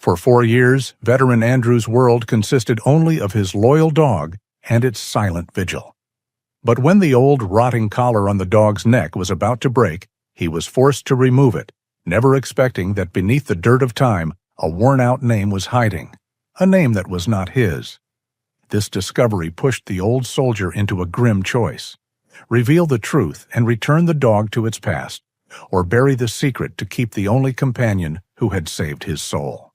For 4 years, veteran Andrew's world consisted only of his loyal dog and its silent vigil. But when the old rotting collar on the dog's neck was about to break, he was forced to remove it, never expecting that beneath the dirt of time, a worn-out name was hiding, a name that was not his. This discovery pushed the old soldier into a grim choice: reveal the truth and return the dog to its past, or bury the secret to keep the only companion who had saved his soul.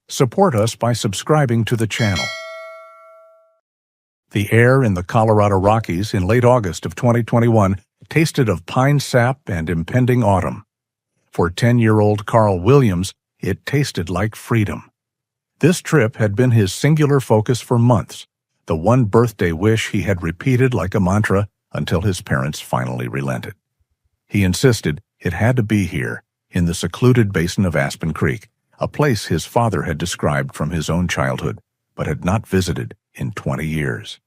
Support us by subscribing to the channel. The air in the Colorado Rockies in late August of 2021 tasted of pine sap and impending autumn. For 10-year-old Carl Williams, it tasted like freedom. This trip had been his singular focus for months, the one birthday wish he had repeated like a mantra until his parents finally relented. He insisted it had to be here, in the secluded basin of Aspen Creek, a place his father had described from his own childhood, but had not visited in 20 years.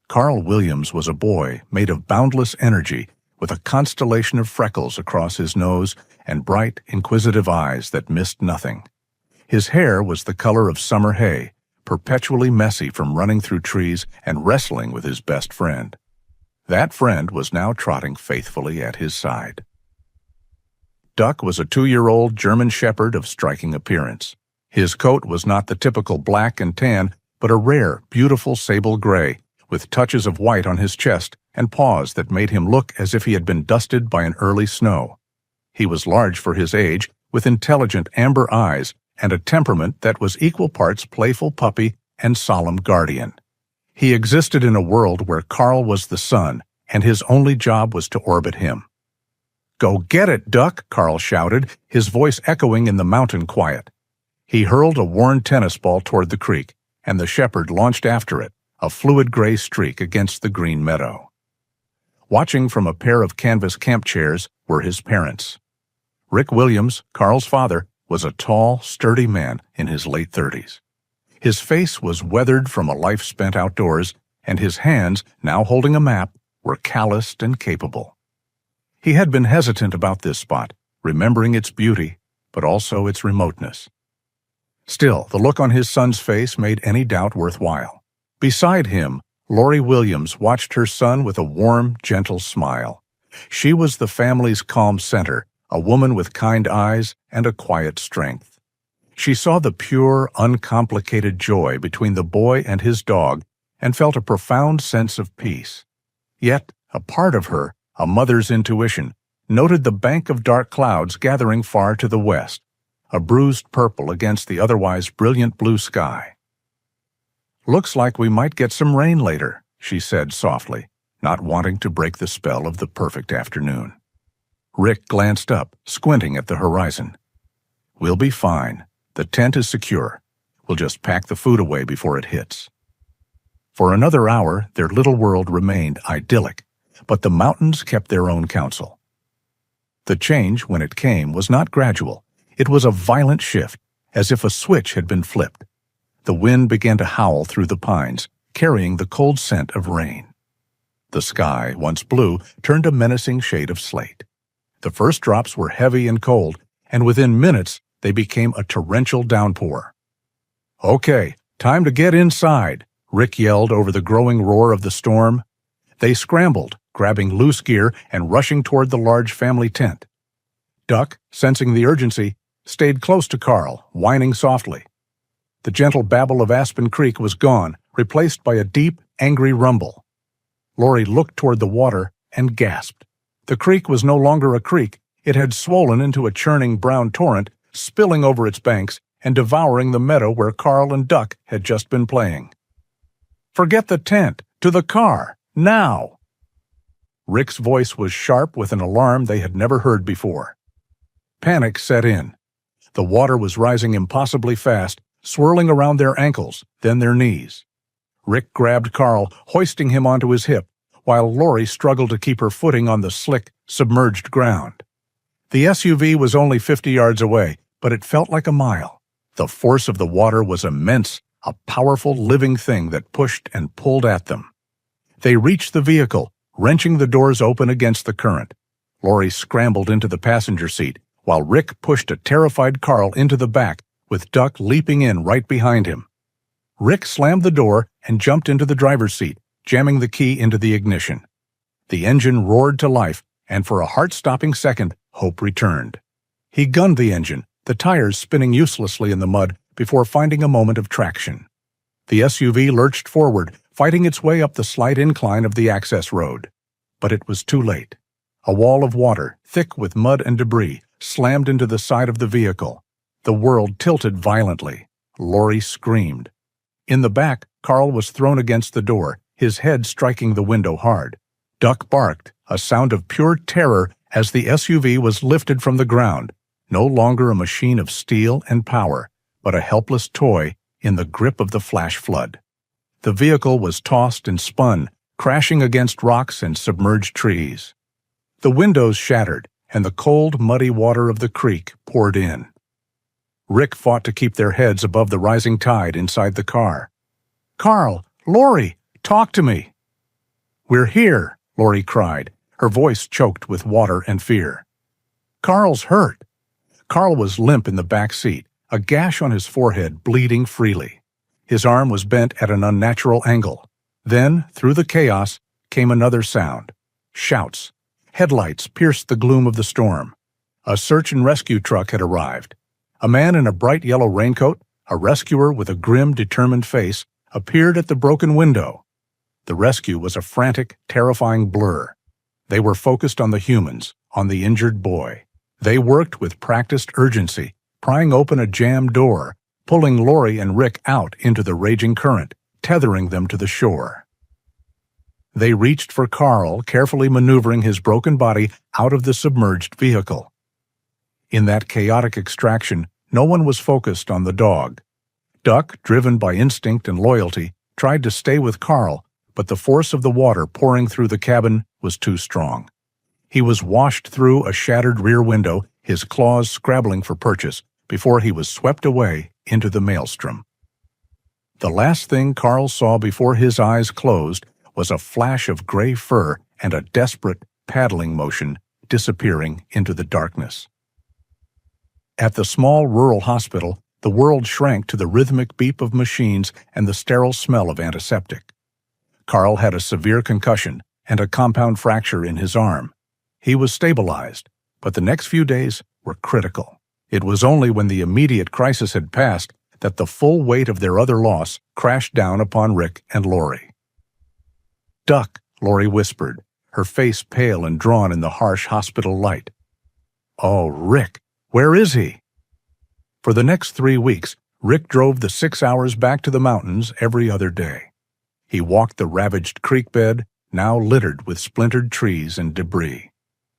Carl Williams was a boy made of boundless energy, with a constellation of freckles across his nose and bright, inquisitive eyes that missed nothing. His hair was the color of summer hay, perpetually messy from running through trees and wrestling with his best friend. That friend was now trotting faithfully at his side. Duck was a 2-year-old German Shepherd of striking appearance. His coat was not the typical black and tan, but a rare, beautiful sable gray, with touches of white on his chest and paws that made him look as if he had been dusted by an early snow. He was large for his age, with intelligent amber eyes and a temperament that was equal parts playful puppy and solemn guardian. He existed in a world where Carl was the sun, and his only job was to orbit him. "Go get it, Duck!" Carl shouted, his voice echoing in the mountain quiet. He hurled a worn tennis ball toward the creek, and the shepherd launched after it, a fluid gray streak against the green meadow. Watching from a pair of canvas camp chairs were his parents. Rick Williams, Carl's father, was a tall, sturdy man in his late 30s. His face was weathered from a life spent outdoors, and his hands, now holding a map, were calloused and capable. He had been hesitant about this spot, remembering its beauty, but also its remoteness. Still, the look on his son's face made any doubt worthwhile. Beside him, Lori Williams watched her son with a warm, gentle smile. She was the family's calm center, a woman with kind eyes and a quiet strength. She saw the pure, uncomplicated joy between the boy and his dog and felt a profound sense of peace. Yet, a part of her, a mother's intuition, noted the bank of dark clouds gathering far to the west, a bruised purple against the otherwise brilliant blue sky. "Looks like we might get some rain later," she said softly, not wanting to break the spell of the perfect afternoon. Rick glanced up, squinting at the horizon. "We'll be fine. The tent is secure. We'll just pack the food away before it hits." For another hour, their little world remained idyllic, but the mountains kept their own counsel. The change, when it came, was not gradual. It was a violent shift, as if a switch had been flipped. The wind began to howl through the pines, carrying the cold scent of rain. The sky, once blue, turned a menacing shade of slate. The first drops were heavy and cold, and within minutes they became a torrential downpour. "Okay, time to get inside," Rick yelled over the growing roar of the storm. They scrambled, grabbing loose gear and rushing toward the large family tent. Duck, sensing the urgency, stayed close to Carl, whining softly. The gentle babble of Aspen Creek was gone, replaced by a deep, angry rumble. Lori looked toward the water and gasped. The creek was no longer a creek. It had swollen into a churning brown torrent, spilling over its banks and devouring the meadow where Carl and Duck had just been playing. "Forget the tent! To the car! Now!" Rick's voice was sharp with an alarm they had never heard before. Panic set in. The water was rising impossibly fast, swirling around their ankles, then their knees. Rick grabbed Carl, hoisting him onto his hip, while Lori struggled to keep her footing on the slick, submerged ground. The SUV was only 50 yards away, but it felt like a mile. The force of the water was immense, a powerful living thing that pushed and pulled at them. They reached the vehicle, wrenching the doors open against the current. Lori scrambled into the passenger seat, while Rick pushed a terrified Carl into the back, with Duck leaping in right behind him. Rick slammed the door and jumped into the driver's seat, jamming the key into the ignition. The engine roared to life, and for a heart-stopping second, hope returned. He gunned the engine, the tires spinning uselessly in the mud before finding a moment of traction. The SUV lurched forward, fighting its way up the slight incline of the access road. But it was too late. A wall of water, thick with mud and debris, slammed into the side of the vehicle. The world tilted violently. Lori screamed. In the back, Carl was thrown against the door, his head striking the window hard. Duck barked, a sound of pure terror as the SUV was lifted from the ground, no longer a machine of steel and power, but a helpless toy in the grip of the flash flood. The vehicle was tossed and spun, crashing against rocks and submerged trees. The windows shattered, and the cold, muddy water of the creek poured in. Rick fought to keep their heads above the rising tide inside the car. "Carl! Lori! Talk to me!" "We're here!" Lori cried, her voice choked with water and fear. "Carl's hurt." Carl was limp in the back seat, a gash on his forehead bleeding freely. His arm was bent at an unnatural angle. Then, through the chaos, came another sound. Shouts. Headlights pierced the gloom of the storm. A search and rescue truck had arrived. A man in a bright yellow raincoat, a rescuer with a grim, determined face, appeared at the broken window. The rescue was a frantic, terrifying blur. They were focused on the humans, on the injured boy. They worked with practiced urgency, prying open a jammed door, pulling Lori and Rick out into the raging current, tethering them to the shore. They reached for Carl, carefully maneuvering his broken body out of the submerged vehicle. In that chaotic extraction, no one was focused on the dog. Duck, driven by instinct and loyalty, tried to stay with Carl, but the force of the water pouring through the cabin was too strong. He was washed through a shattered rear window, his claws scrabbling for purchase, before he was swept away into the maelstrom. The last thing Carl saw before his eyes closed was a flash of gray fur and a desperate, paddling motion disappearing into the darkness. At the small rural hospital, the world shrank to the rhythmic beep of machines and the sterile smell of antiseptic. Carl had a severe concussion and a compound fracture in his arm. He was stabilized, but the next few days were critical. It was only when the immediate crisis had passed that the full weight of their other loss crashed down upon Rick and Lori. "Duck," Lori whispered, her face pale and drawn in the harsh hospital light. "Oh, Rick, where is he?" For the next 3 weeks, Rick drove the 6 hours back to the mountains every other day. He walked the ravaged creek bed, now littered with splintered trees and debris.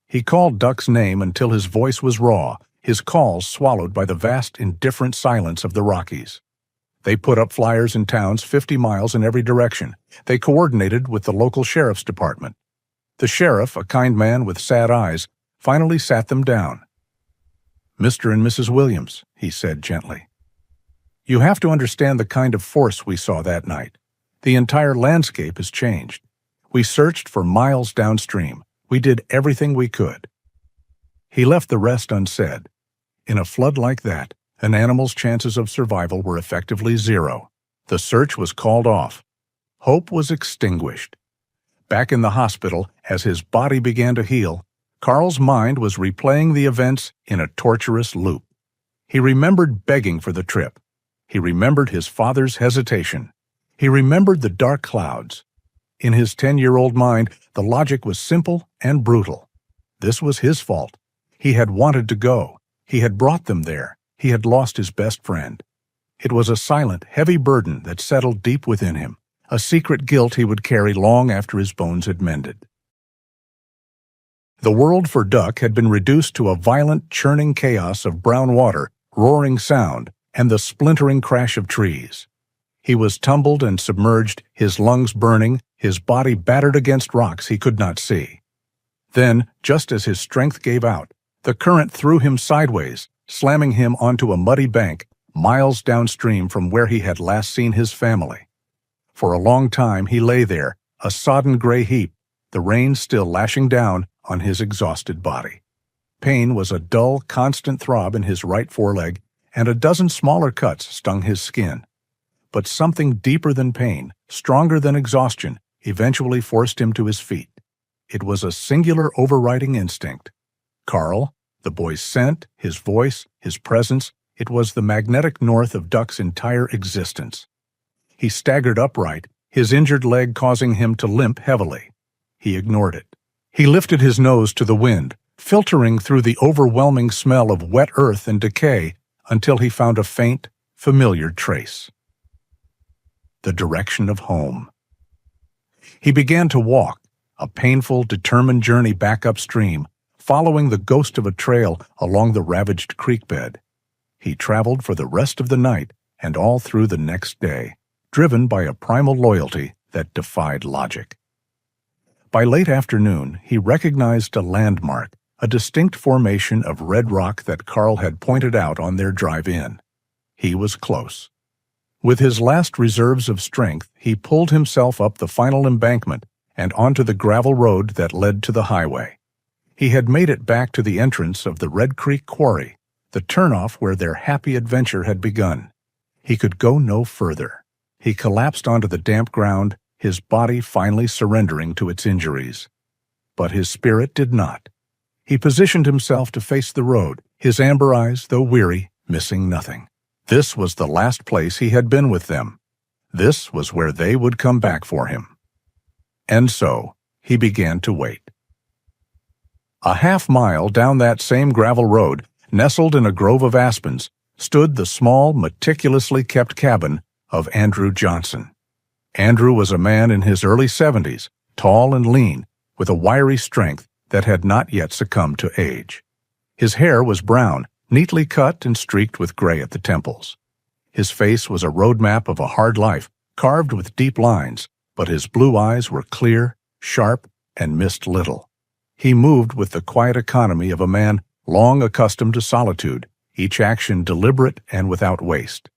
He called Duck's name until his voice was raw, his calls swallowed by the vast, indifferent silence of the Rockies. They put up flyers in towns 50 miles in every direction. They coordinated with the local sheriff's department. The sheriff, a kind man with sad eyes, finally sat them down. "Mr. and Mrs. Williams," he said gently, "you have to understand the kind of force we saw that night. The entire landscape has changed. We searched for miles downstream. We did everything we could." He left the rest unsaid. In a flood like that, an animal's chances of survival were effectively zero. The search was called off. Hope was extinguished. Back in the hospital, as his body began to heal, Carl's mind was replaying the events in a torturous loop. He remembered begging for the trip. He remembered his father's hesitation. He remembered the dark clouds. In his 10-year-old mind, the logic was simple and brutal. This was his fault. He had wanted to go. He had brought them there. He had lost his best friend. It was a silent, heavy burden that settled deep within him, a secret guilt he would carry long after his bones had mended. The world for Duck had been reduced to a violent, churning chaos of brown water, roaring sound, and the splintering crash of trees. He was tumbled and submerged, his lungs burning, his body battered against rocks he could not see. Then, just as his strength gave out, the current threw him sideways, slamming him onto a muddy bank, miles downstream from where he had last seen his family. For a long time he lay there, a sodden gray heap, the rain still lashing down on his exhausted body. Pain was a dull, constant throb in his right foreleg, and a dozen smaller cuts stung his skin. But something deeper than pain, stronger than exhaustion, eventually forced him to his feet. It was a singular overriding instinct. Carl, the boy's scent, his voice, his presence, it was the magnetic north of Duck's entire existence. He staggered upright, his injured leg causing him to limp heavily. He ignored it. He lifted his nose to the wind, filtering through the overwhelming smell of wet earth and decay until he found a faint, familiar trace. The direction of home. He began to walk, a painful, determined journey back upstream, following the ghost of a trail along the ravaged creek bed. He traveled for the rest of the night and all through the next day, driven by a primal loyalty that defied logic. By late afternoon, he recognized a landmark, a distinct formation of red rock that Carl had pointed out on their drive in. He was close. With his last reserves of strength, he pulled himself up the final embankment and onto the gravel road that led to the highway. He had made it back to the entrance of the Red Creek Quarry, the turnoff where their happy adventure had begun. He could go no further. He collapsed onto the damp ground, his body finally surrendering to its injuries. But his spirit did not. He positioned himself to face the road, his amber eyes, though weary, missing nothing. This was the last place he had been with them. This was where they would come back for him. And so, he began to wait. A half-mile down that same gravel road, nestled in a grove of aspens, stood the small, meticulously kept cabin of Andrew Johnson. Andrew was a man in his early 70s, tall and lean, with a wiry strength that had not yet succumbed to age. His hair was brown, neatly cut and streaked with gray at the temples. His face was a roadmap of a hard life, carved with deep lines, but his blue eyes were clear, sharp, and missed little. He moved with the quiet economy of a man long accustomed to solitude, each action deliberate and without waste.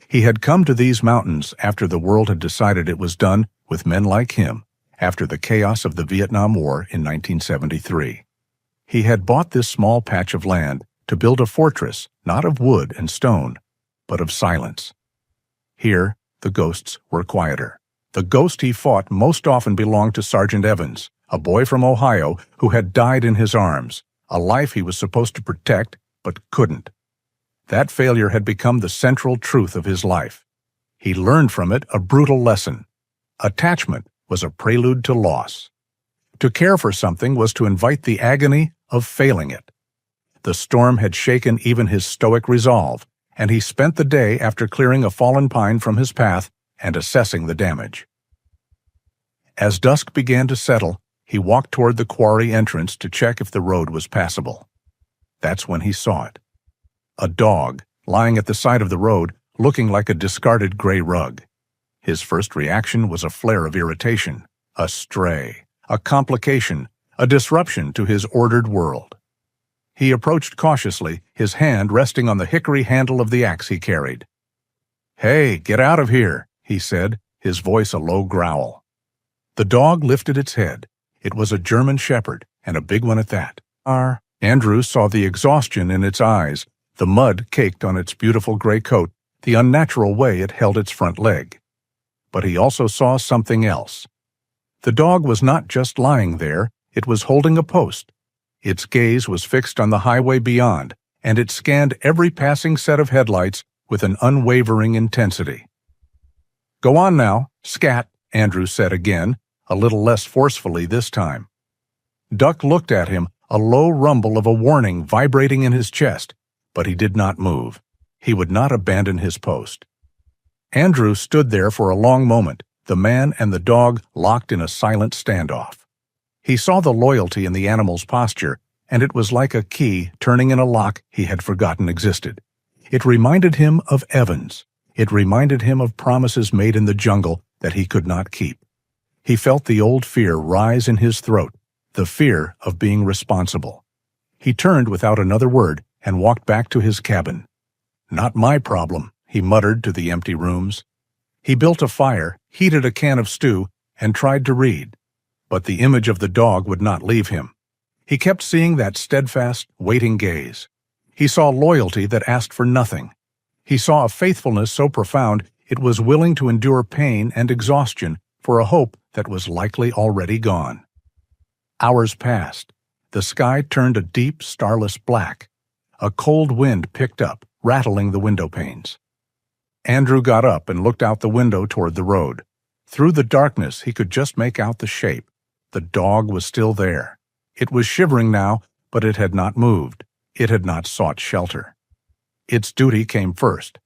He had come to these mountains after the world had decided it was done with men like him, after the chaos of the Vietnam War in 1973. He had bought this small patch of land to build a fortress, not of wood and stone, but of silence. Here, the ghosts were quieter. The ghost he fought most often belonged to Sergeant Evans, a boy from Ohio who had died in his arms, a life he was supposed to protect but couldn't. That failure had become the central truth of his life. He learned from it a brutal lesson. Attachment was a prelude to loss. To care for something was to invite the agony of failing it. The storm had shaken even his stoic resolve, and he spent the day after clearing a fallen pine from his path and assessing the damage. As dusk began to settle, he walked toward the quarry entrance to check if the road was passable. That's when he saw it. A dog, lying at the side of the road, looking like a discarded gray rug. His first reaction was a flare of irritation, a stray, a complication, a disruption to his ordered world. He approached cautiously, his hand resting on the hickory handle of the axe he carried. "Hey, get out of here," he said, his voice a low growl. The dog lifted its head. It was a German shepherd, and a big one at that. Andrew saw the exhaustion in its eyes, the mud caked on its beautiful gray coat, the unnatural way it held its front leg. But he also saw something else. The dog was not just lying there, it was holding a post. Its gaze was fixed on the highway beyond, and it scanned every passing set of headlights with an unwavering intensity. "Go on now, scat," Andrew said again, a little less forcefully this time. Duck looked at him, a low rumble of a warning vibrating in his chest, but he did not move. He would not abandon his post. Andrew stood there for a long moment, the man and the dog locked in a silent standoff. He saw the loyalty in the animal's posture, and it was like a key turning in a lock he had forgotten existed. It reminded him of Evans. It reminded him of promises made in the jungle that he could not keep. He felt the old fear rise in his throat, the fear of being responsible. He turned without another word and walked back to his cabin. "Not my problem," he muttered to the empty rooms. He built a fire, heated a can of stew, and tried to read. But the image of the dog would not leave him. He kept seeing that steadfast, waiting gaze. He saw loyalty that asked for nothing. He saw a faithfulness so profound it was willing to endure pain and exhaustion for a hope that was likely already gone. Hours passed. The sky turned a deep, starless black. A cold wind picked up, rattling the window panes. Andrew got up and looked out the window toward the road. Through the darkness, he could just make out the shape. The dog was still there. It was shivering now, but it had not moved. It had not sought shelter. Its duty came first.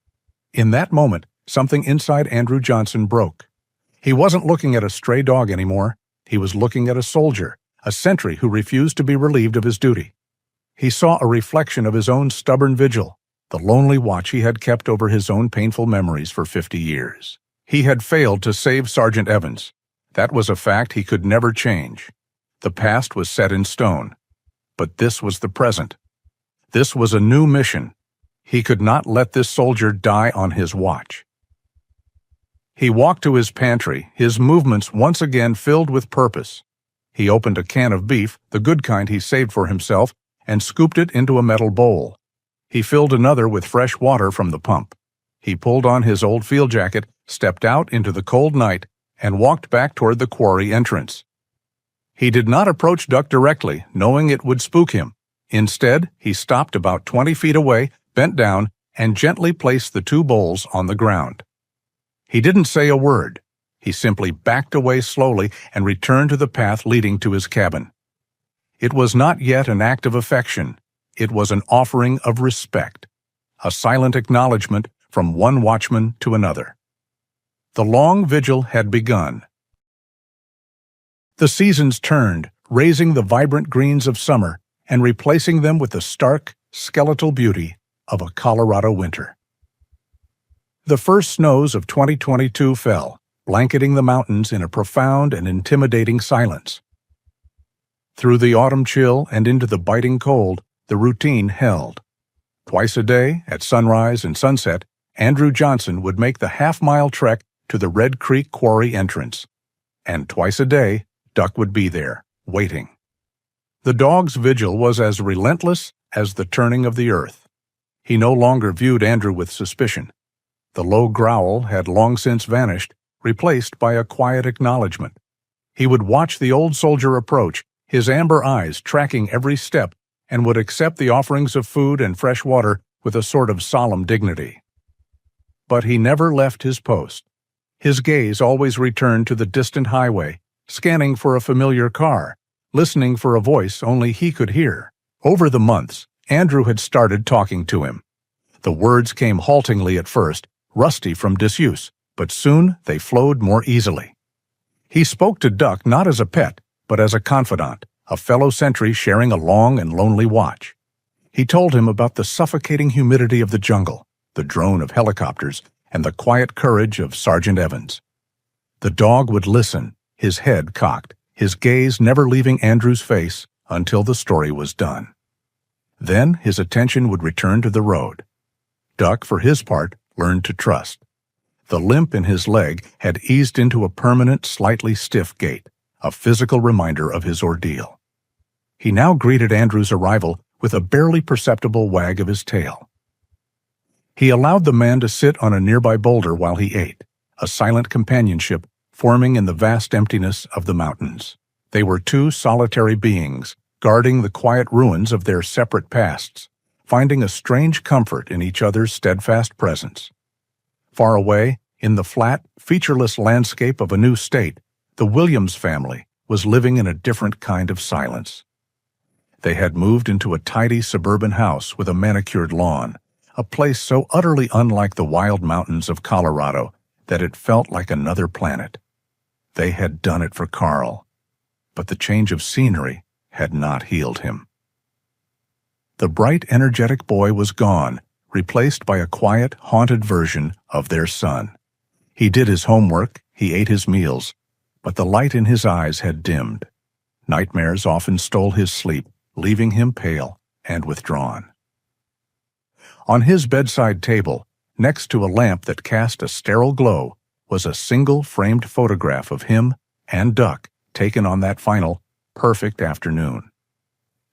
In that moment, something inside Andrew Johnson broke. He wasn't looking at a stray dog anymore. He was looking at a soldier, a sentry who refused to be relieved of his duty. He saw a reflection of his own stubborn vigil, the lonely watch he had kept over his own painful memories for 50 years. He had failed to save Sergeant Evans. That was a fact he could never change. The past was set in stone. But this was the present. This was a new mission. He could not let this soldier die on his watch. He walked to his pantry, his movements once again filled with purpose. He opened a can of beef, the good kind he saved for himself, and scooped it into a metal bowl. He filled another with fresh water from the pump. He pulled on his old field jacket, stepped out into the cold night, and walked back toward the quarry entrance. He did not approach Duck directly, knowing it would spook him. Instead, he stopped about 20 feet away, bent down, and gently placed the two bowls on the ground. He didn't say a word. He simply backed away slowly and returned to the path leading to his cabin. It was not yet an act of affection. It was an offering of respect, a silent acknowledgement from one watchman to another. The long vigil had begun. The seasons turned, raising the vibrant greens of summer and replacing them with the stark, skeletal beauty of a Colorado winter. The first snows of 2022 fell, blanketing the mountains in a profound and intimidating silence. Through the autumn chill and into the biting cold, the routine held. Twice a day, at sunrise and sunset, Andrew Johnson would make the half-mile trek to the Red Creek Quarry entrance. And twice a day, Duck would be there, waiting. The dog's vigil was as relentless as the turning of the earth. He no longer viewed Andrew with suspicion. The low growl had long since vanished, replaced by a quiet acknowledgement. He would watch the old soldier approach, his amber eyes tracking every step, and would accept the offerings of food and fresh water with a sort of solemn dignity. But he never left his post. His gaze always returned to the distant highway, scanning for a familiar car, listening for a voice only he could hear. Over the months, Andrew had started talking to him. The words came haltingly at first, rusty from disuse, but soon they flowed more easily. He spoke to Duck not as a pet, but as a confidant, a fellow sentry sharing a long and lonely watch. He told him about the suffocating humidity of the jungle, the drone of helicopters, and the quiet courage of Sergeant Evans. The dog would listen, his head cocked, his gaze never leaving Andrew's face until the story was done. Then his attention would return to the road. Duck, for his part, learned to trust. The limp in his leg had eased into a permanent, slightly stiff gait, a physical reminder of his ordeal. He now greeted Andrew's arrival with a barely perceptible wag of his tail. He allowed the man to sit on a nearby boulder while he ate, a silent companionship forming in the vast emptiness of the mountains. They were two solitary beings, guarding the quiet ruins of their separate pasts, finding a strange comfort in each other's steadfast presence. Far away, in the flat, featureless landscape of a new state, the Williams family was living in a different kind of silence. They had moved into a tidy suburban house with a manicured lawn, a place so utterly unlike the wild mountains of Colorado that it felt like another planet. They had done it for Carl, but the change of scenery had not healed him. The bright, energetic boy was gone, replaced by a quiet, haunted version of their son. He did his homework, he ate his meals, but the light in his eyes had dimmed. Nightmares often stole his sleep, leaving him pale and withdrawn. On his bedside table, next to a lamp that cast a sterile glow, was a single framed photograph of him and Duck taken on that final, perfect afternoon.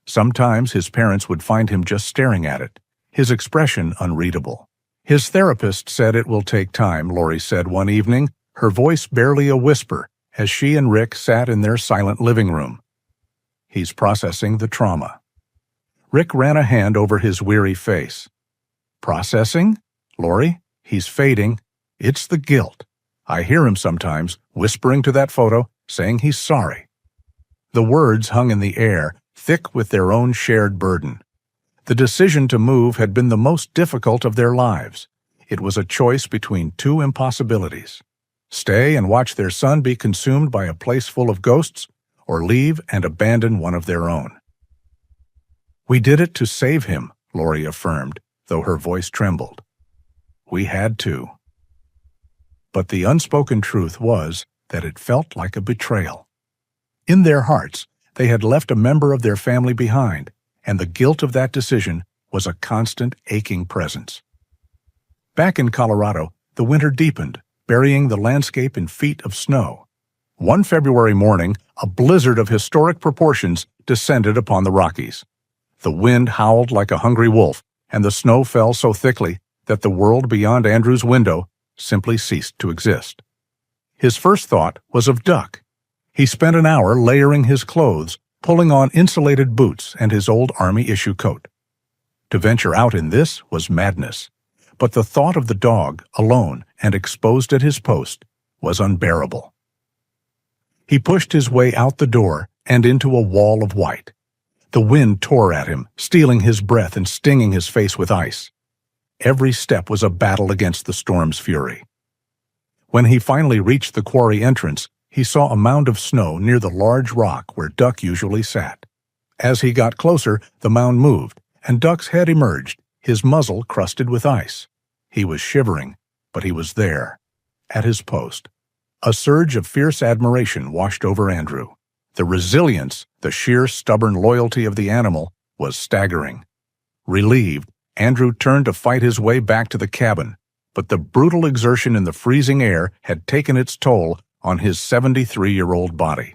Sometimes his parents would find him just staring at it, his expression unreadable. His therapist said it will take time, Lori said one evening, her voice barely a whisper, as she and Rick sat in their silent living room. He's processing the trauma. Rick ran a hand over his weary face. Processing? Lori, he's fading. It's the guilt. I hear him sometimes, whispering to that photo, saying he's sorry. The words hung in the air, thick with their own shared burden. The decision to move had been the most difficult of their lives. It was a choice between two impossibilities. Stay and watch their son be consumed by a place full of ghosts, or leave and abandon one of their own. We did it to save him, Lori affirmed, though her voice trembled. We had to. But the unspoken truth was that it felt like a betrayal. In their hearts, they had left a member of their family behind, and the guilt of that decision was a constant, aching presence. Back in Colorado, the winter deepened, burying the landscape in feet of snow. One February morning, a blizzard of historic proportions descended upon the Rockies. The wind howled like a hungry wolf, and the snow fell so thickly that the world beyond Andrew's window simply ceased to exist. His first thought was of Duck. He spent an hour layering his clothes, pulling on insulated boots and his old Army-issue coat. To venture out in this was madness, but the thought of the dog, alone and exposed at his post, was unbearable. He pushed his way out the door and into a wall of white. The wind tore at him, stealing his breath and stinging his face with ice. Every step was a battle against the storm's fury. When he finally reached the quarry entrance, he saw a mound of snow near the large rock where Duck usually sat. As he got closer, the mound moved, and Duck's head emerged, his muzzle crusted with ice. He was shivering, but he was there, at his post. A surge of fierce admiration washed over Andrew. The resilience, the sheer stubborn loyalty of the animal was staggering. Relieved, Andrew turned to fight his way back to the cabin, but the brutal exertion in the freezing air had taken its toll on his 73-year-old body.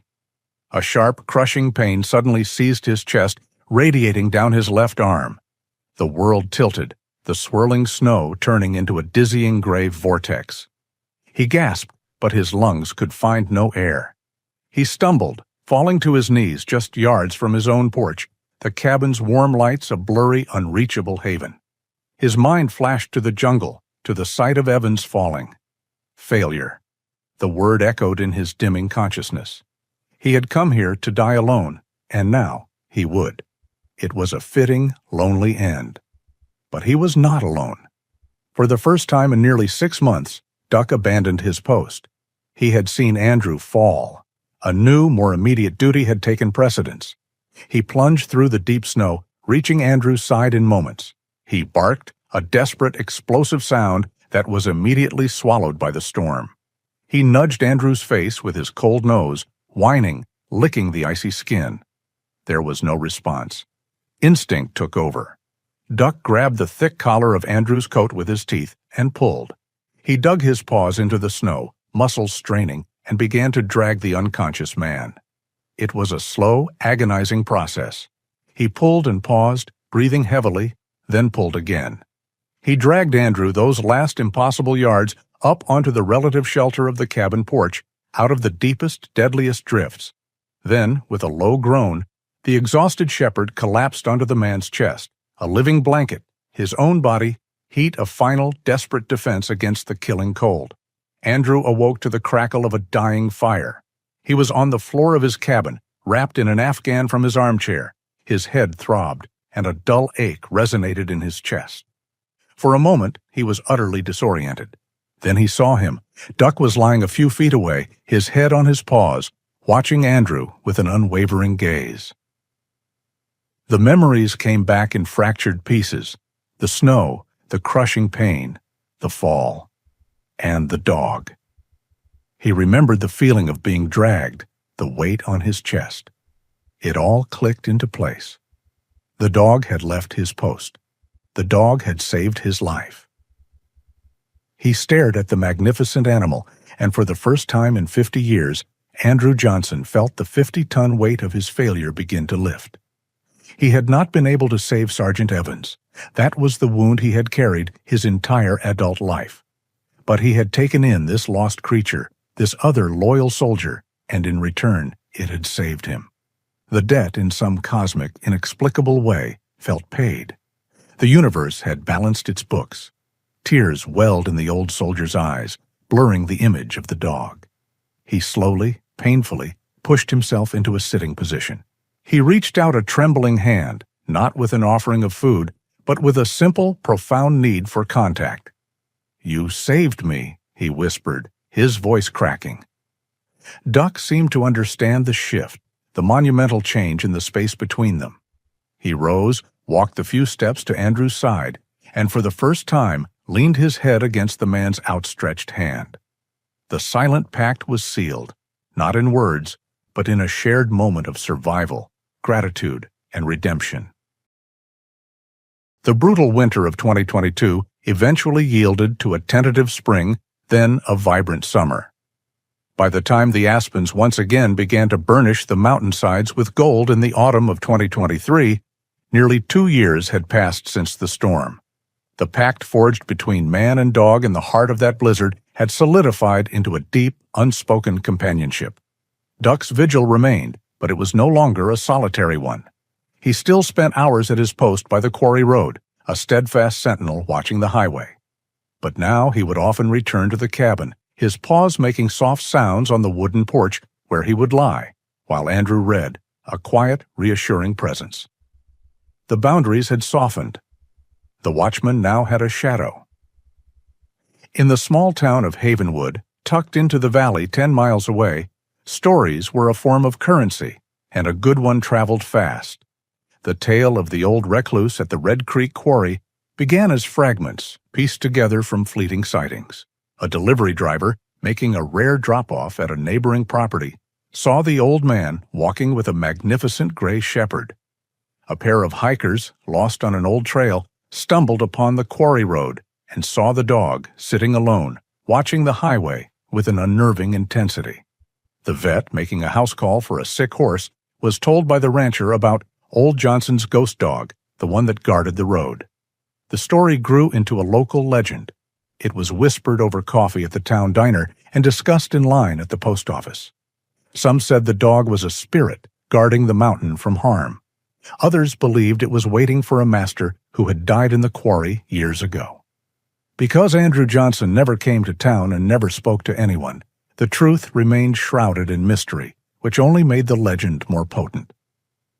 A sharp, crushing pain suddenly seized his chest, radiating down his left arm. The world tilted, the swirling snow turning into a dizzying gray vortex. He gasped, but his lungs could find no air. He stumbled, falling to his knees just yards from his own porch, the cabin's warm lights a blurry, unreachable haven. His mind flashed to the jungle, to the sight of Evans falling. Failure. The word echoed in his dimming consciousness. He had come here to die alone, and now he would. It was a fitting, lonely end. But he was not alone. For the first time in nearly 6 months, Duck abandoned his post. He had seen Andrew fall. A new, more immediate duty had taken precedence. He plunged through the deep snow, reaching Andrew's side in moments. He barked, a desperate, explosive sound that was immediately swallowed by the storm. He nudged Andrew's face with his cold nose, whining, licking the icy skin. There was no response. Instinct took over. Duck grabbed the thick collar of Andrew's coat with his teeth and pulled. He dug his paws into the snow, muscles straining, and began to drag the unconscious man. It was a slow, agonizing process. He pulled and paused, breathing heavily, then pulled again. He dragged Andrew those last impossible yards up onto the relative shelter of the cabin porch, out of the deepest, deadliest drifts. Then, with a low groan, the exhausted shepherd collapsed onto the man's chest, a living blanket, his own body, heat of final, desperate defense against the killing cold. Andrew awoke to the crackle of a dying fire. He was on the floor of his cabin, wrapped in an Afghan from his armchair. His head throbbed, and a dull ache resonated in his chest. For a moment, he was utterly disoriented. Then he saw him. Duck was lying a few feet away, his head on his paws, watching Andrew with an unwavering gaze. The memories came back in fractured pieces. The snow, the crushing pain, the fall, and the dog. He remembered the feeling of being dragged, the weight on his chest. It all clicked into place. The dog had left his post. The dog had saved his life. He stared at the magnificent animal, and for the first time in 50 years, Andrew Johnson felt the 50-ton weight of his failure begin to lift. He had not been able to save Sergeant Evans. That was the wound he had carried his entire adult life. But he had taken in this lost creature, this other loyal soldier, and in return it had saved him. The debt, in some cosmic, inexplicable way, felt paid. The universe had balanced its books. Tears welled in the old soldier's eyes, blurring the image of the dog. He slowly, painfully, pushed himself into a sitting position. He reached out a trembling hand, not with an offering of food, but with a simple, profound need for contact. "You saved me," he whispered, his voice cracking. Duck seemed to understand the shift, the monumental change in the space between them. He rose, walked the few steps to Andrew's side, and for the first time leaned his head against the man's outstretched hand. The silent pact was sealed, not in words, but in a shared moment of survival, gratitude, and redemption. The brutal winter of 2022 eventually yielded to a tentative spring, then a vibrant summer. By the time the aspens once again began to burnish the mountainsides with gold in the autumn of 2023, nearly 2 years had passed since the storm. The pact forged between man and dog in the heart of that blizzard had solidified into a deep, unspoken companionship. Duck's vigil remained, but it was no longer a solitary one. He still spent hours at his post by the quarry road, a steadfast sentinel watching the highway. But now he would often return to the cabin, his paws making soft sounds on the wooden porch where he would lie, while Andrew read, a quiet, reassuring presence. The boundaries had softened. The watchman now had a shadow. In the small town of Havenwood, tucked into the valley 10 miles away, stories were a form of currency, and a good one traveled fast. The tale of the old recluse at the Red Creek Quarry began as fragments pieced together from fleeting sightings. A delivery driver, making a rare drop-off at a neighboring property, saw the old man walking with a magnificent gray shepherd. A pair of hikers, lost on an old trail, stumbled upon the quarry road and saw the dog sitting alone, watching the highway with an unnerving intensity. The vet, making a house call for a sick horse, was told by the rancher about Old Johnson's ghost dog, the one that guarded the road. The story grew into a local legend. It was whispered over coffee at the town diner and discussed in line at the post office. Some said the dog was a spirit guarding the mountain from harm. Others believed it was waiting for a master who had died in the quarry years ago. Because Andrew Johnson never came to town and never spoke to anyone, the truth remained shrouded in mystery, which only made the legend more potent.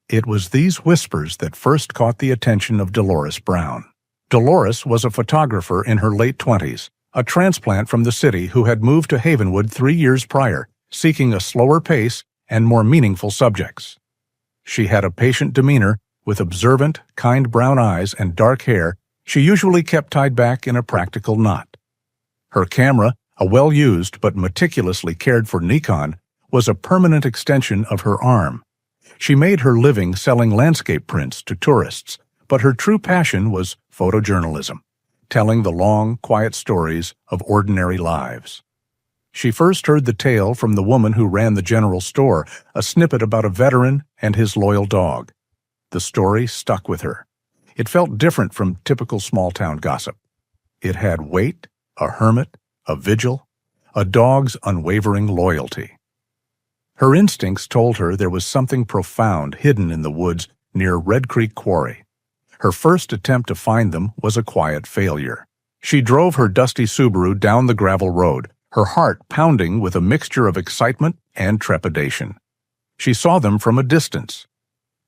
It was these whispers that first caught the attention of Dolores Brown. Dolores was a photographer in her late 20s, a transplant from the city who had moved to Havenwood 3 years prior, seeking a slower pace and more meaningful subjects. She had a patient demeanor, with observant, kind brown eyes and dark hair she usually kept tied back in a practical knot. Her camera, a well-used but meticulously cared-for Nikon, was a permanent extension of her arm. She made her living selling landscape prints to tourists, but her true passion was photojournalism, telling the long, quiet stories of ordinary lives. She first heard the tale from the woman who ran the general store, a snippet about a veteran and his loyal dog. The story stuck with her. It felt different from typical small-town gossip. It had weight, a hermit, a vigil, a dog's unwavering loyalty. Her instincts told her there was something profound hidden in the woods near Red Creek Quarry. Her first attempt to find them was a quiet failure. She drove her dusty Subaru down the gravel road, her heart pounding with a mixture of excitement and trepidation. She saw them from a distance.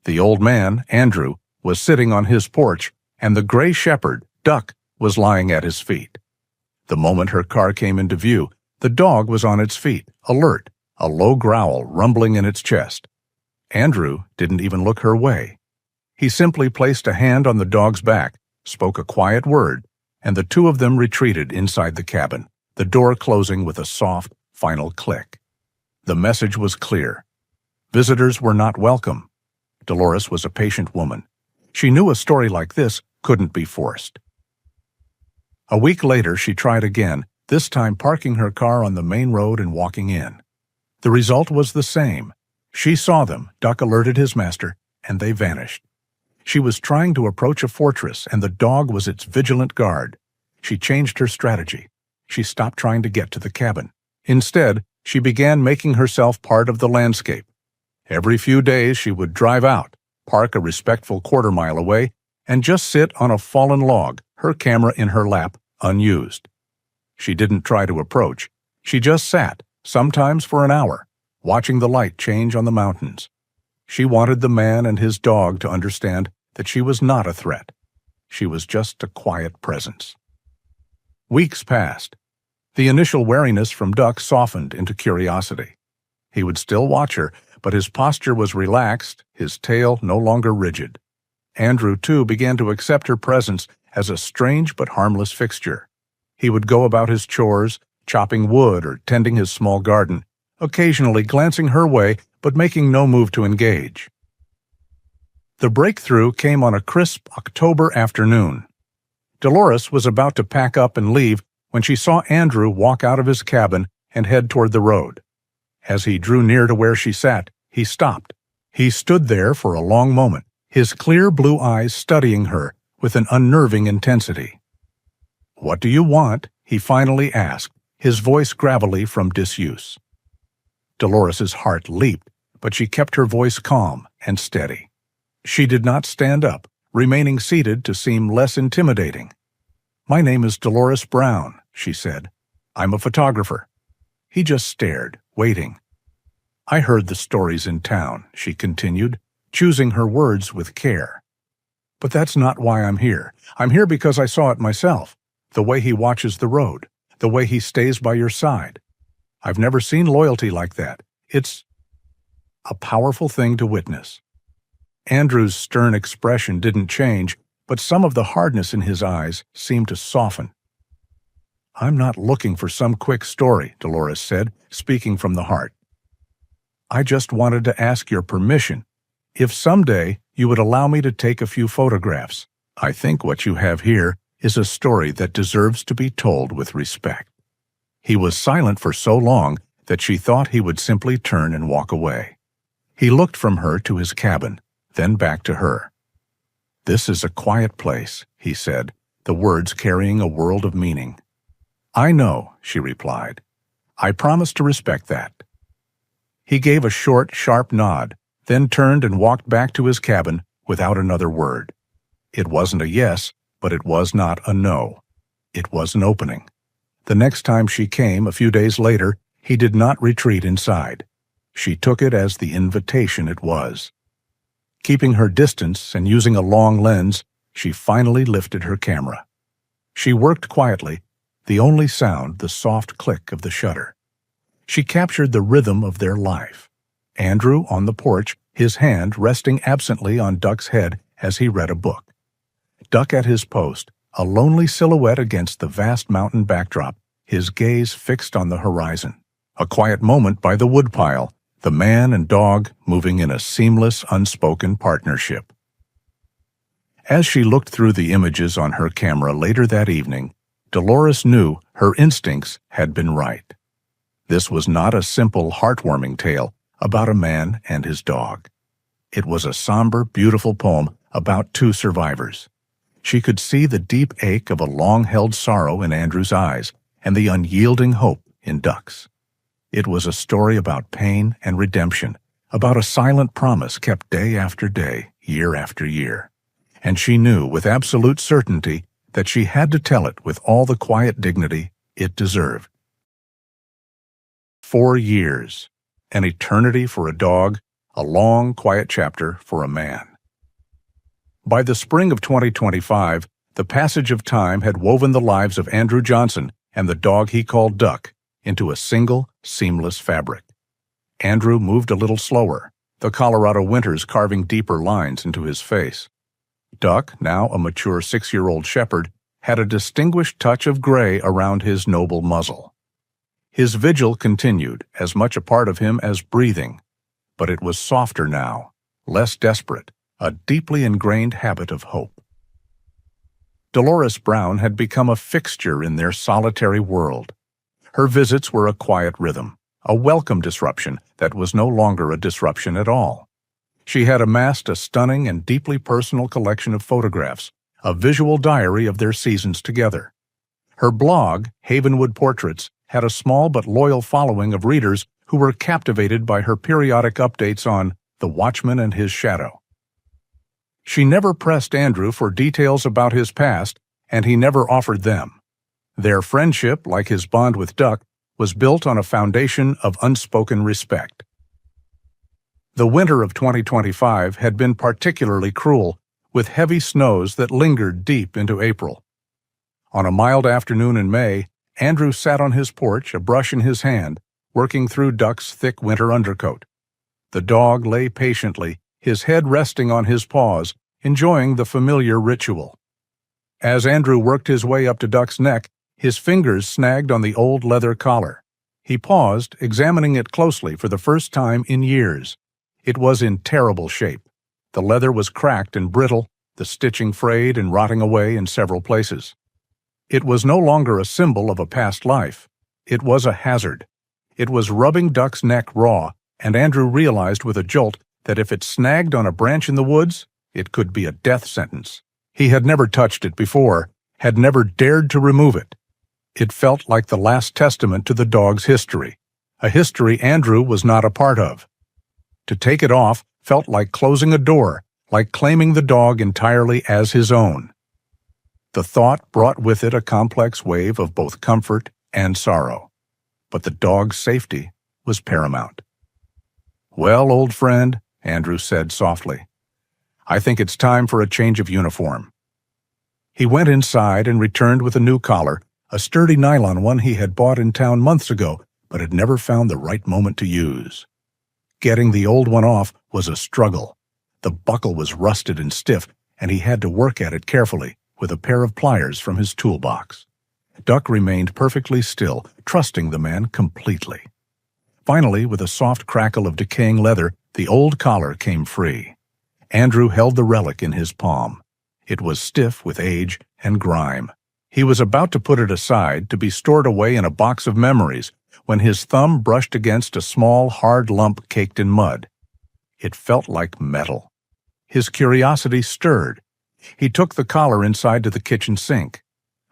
The old man, Andrew, was sitting on his porch, and the gray shepherd, Duck, was lying at his feet. The moment her car came into view, the dog was on its feet, alert, a low growl rumbling in its chest. Andrew didn't even look her way. He simply placed a hand on the dog's back, spoke a quiet word, and the two of them retreated inside the cabin, the door closing with a soft, final click. The message was clear. Visitors were not welcome. Dolores was a patient woman. She knew a story like this couldn't be forced. A week later, she tried again, this time parking her car on the main road and walking in. The result was the same. She saw them, Duck alerted his master, and they vanished. She was trying to approach a fortress, and the dog was its vigilant guard. She changed her strategy. She stopped trying to get to the cabin. Instead, she began making herself part of the landscape. Every few days she would drive out, park a respectful quarter-mile away, and just sit on a fallen log, her camera in her lap, unused. She didn't try to approach. She just sat, sometimes for an hour, watching the light change on the mountains. She wanted the man and his dog to understand that she was not a threat. She was just a quiet presence. Weeks passed. The initial wariness from Duck softened into curiosity. He would still watch her, but his posture was relaxed, his tail no longer rigid. Andrew, too, began to accept her presence as a strange but harmless fixture. He would go about his chores, chopping wood or tending his small garden, occasionally glancing her way but making no move to engage. The breakthrough came on a crisp October afternoon. Dolores was about to pack up and leave when she saw Andrew walk out of his cabin and head toward the road. As he drew near to where she sat, he stopped. He stood there for a long moment, his clear blue eyes studying her with an unnerving intensity. "What do you want?" he finally asked, his voice gravelly from disuse. Dolores's heart leaped, but she kept her voice calm and steady. She did not stand up, remaining seated to seem less intimidating. "My name is Dolores Brown," she said. "I'm a photographer." He just stared, waiting. "I heard the stories in town," she continued, choosing her words with care. "But that's not why I'm here. I'm here because I saw it myself. The way he watches the road, the way he stays by your side. I've never seen loyalty like that. It's a powerful thing to witness." Andrew's stern expression didn't change, but some of the hardness in his eyes seemed to soften. "I'm not looking for some quick story," Dolores said, speaking from the heart. "I just wanted to ask your permission. If someday you would allow me to take a few photographs. I think what you have here is a story that deserves to be told with respect." He was silent for so long that she thought he would simply turn and walk away. He looked from her to his cabin, then back to her. "This is a quiet place," he said, the words carrying a world of meaning. "I know," she replied. "I promise to respect that." He gave a short, sharp nod, then turned and walked back to his cabin without another word. It wasn't a yes, but it was not a no. It was an opening. The next time she came, a few days later, he did not retreat inside. She took it as the invitation it was. Keeping her distance and using a long lens, she finally lifted her camera. She worked quietly, the only sound the soft click of the shutter. She captured the rhythm of their life. Andrew on the porch, his hand resting absently on Duck's head as he read a book. Duck at his post, a lonely silhouette against the vast mountain backdrop, his gaze fixed on the horizon. A quiet moment by the woodpile, the man and dog moving in a seamless, unspoken partnership. As she looked through the images on her camera later that evening, Dolores knew her instincts had been right. This was not a simple, heartwarming tale about a man and his dog. It was a somber, beautiful poem about two survivors. She could see the deep ache of a long-held sorrow in Andrew's eyes and the unyielding hope in Duck's. It was a story about pain and redemption, about a silent promise kept day after day, year after year. And she knew with absolute certainty that she had to tell it with all the quiet dignity it deserved. 4 years, an eternity for a dog, a long, quiet chapter for a man. By the spring of 2025, the passage of time had woven the lives of Andrew Johnson and the dog he called Duck into a single, seamless fabric. Andrew moved a little slower, the Colorado winters carving deeper lines into his face. Duck, now a mature 6-year-old shepherd, had a distinguished touch of gray around his noble muzzle. His vigil continued, as much a part of him as breathing, but it was softer now, less desperate, a deeply ingrained habit of hope. Dolores Brown had become a fixture in their solitary world. Her visits were a quiet rhythm, a welcome disruption that was no longer a disruption at all. She had amassed a stunning and deeply personal collection of photographs, a visual diary of their seasons together. Her blog, Havenwood Portraits, had a small but loyal following of readers who were captivated by her periodic updates on the Watchman and his shadow. She never pressed Andrew for details about his past, and he never offered them. Their friendship, like his bond with Duck, was built on a foundation of unspoken respect. The winter of 2025 had been particularly cruel, with heavy snows that lingered deep into April. On a mild afternoon in May, Andrew sat on his porch, a brush in his hand, working through Duck's thick winter undercoat. The dog lay patiently, his head resting on his paws, enjoying the familiar ritual. As Andrew worked his way up to Duck's neck, his fingers snagged on the old leather collar. He paused, examining it closely for the first time in years. It was in terrible shape. The leather was cracked and brittle, the stitching frayed and rotting away in several places. It was no longer a symbol of a past life. It was a hazard. It was rubbing Duck's neck raw, and Andrew realized with a jolt that if it snagged on a branch in the woods, it could be a death sentence. He had never touched it before, had never dared to remove it. It felt like the last testament to the dog's history, a history Andrew was not a part of. To take it off felt like closing a door, like claiming the dog entirely as his own. The thought brought with it a complex wave of both comfort and sorrow. But the dog's safety was paramount. "Well, old friend," Andrew said softly, "I think it's time for a change of uniform." He went inside and returned with a new collar, a sturdy nylon one he had bought in town months ago, but had never found the right moment to use. Getting the old one off was a struggle. The buckle was rusted and stiff, and he had to work at it carefully with a pair of pliers from his toolbox. Duck remained perfectly still, trusting the man completely. Finally, with a soft crackle of decaying leather, the old collar came free. Andrew held the relic in his palm. It was stiff with age and grime. He was about to put it aside to be stored away in a box of memories when his thumb brushed against a small, hard lump caked in mud. It felt like metal. His curiosity stirred. He took the collar inside to the kitchen sink.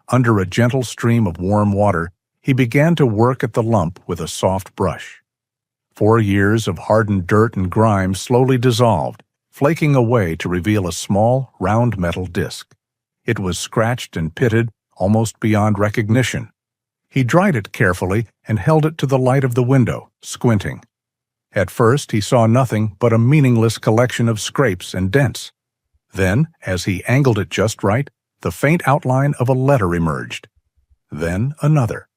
Under a gentle stream of warm water, he began to work at the lump with a soft brush. 4 years of hardened dirt and grime slowly dissolved, flaking away to reveal a small, round metal disc. It was scratched and pitted, almost beyond recognition. He dried it carefully and held it to the light of the window, squinting. At first, he saw nothing but a meaningless collection of scrapes and dents. Then, as he angled it just right, the faint outline of a letter emerged. Then another.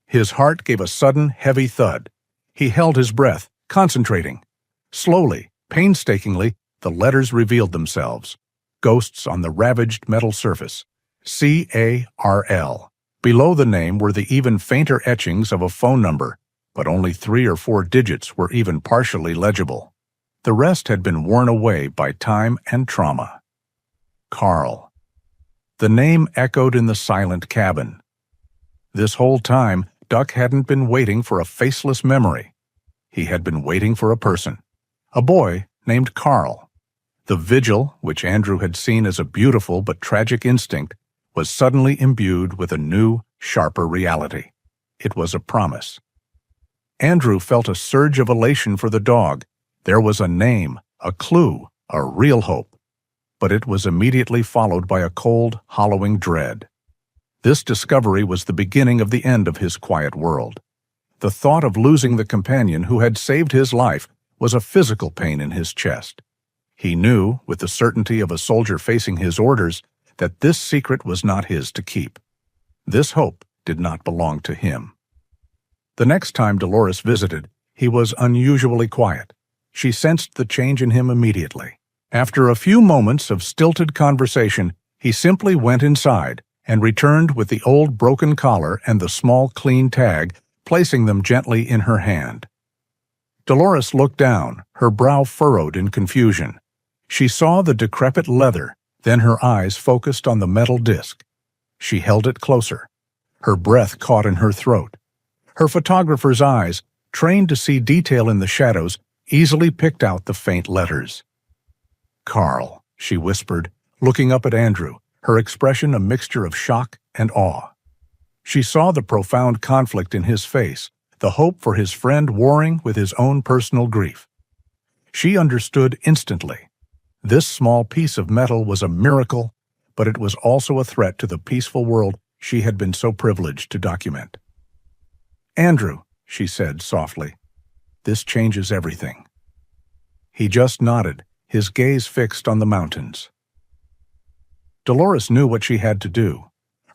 His heart gave a sudden, heavy thud. He held his breath, concentrating. Slowly, painstakingly, the letters revealed themselves. Ghosts on the ravaged metal surface. C-A-R-L. Below the name were the even fainter etchings of a phone number, but only 3 or 4 digits were even partially legible. The rest had been worn away by time and trauma. Carl. The name echoed in the silent cabin. This whole time, Duck hadn't been waiting for a faceless memory. He had been waiting for a person. A boy named Carl. The vigil, which Andrew had seen as a beautiful but tragic instinct, was suddenly imbued with a new, sharper reality. It was a promise. Andrew felt a surge of elation for the dog. There was a name, a clue, a real hope. But it was immediately followed by a cold, hollowing dread. This discovery was the beginning of the end of his quiet world. The thought of losing the companion who had saved his life was a physical pain in his chest. He knew, with the certainty of a soldier facing his orders, that this secret was not his to keep. This hope did not belong to him. The next time Dolores visited, he was unusually quiet. She sensed the change in him immediately. After a few moments of stilted conversation, he simply went inside and returned with the old broken collar and the small clean tag, placing them gently in her hand. Dolores looked down, her brow furrowed in confusion. She saw the decrepit leather, then her eyes focused on the metal disc. She held it closer. Her breath caught in her throat. Her photographer's eyes, trained to see detail in the shadows, easily picked out the faint letters. Carl," she whispered, looking up at Andrew, her expression a mixture of shock and awe. She saw the profound conflict in his face, the hope for his friend warring with his own personal grief. She understood instantly. This small piece of metal was a miracle, but it was also a threat to the peaceful world she had been so privileged to document. "Andrew," she said softly, "this changes everything." He just nodded, his gaze fixed on the mountains. Dolores knew what she had to do.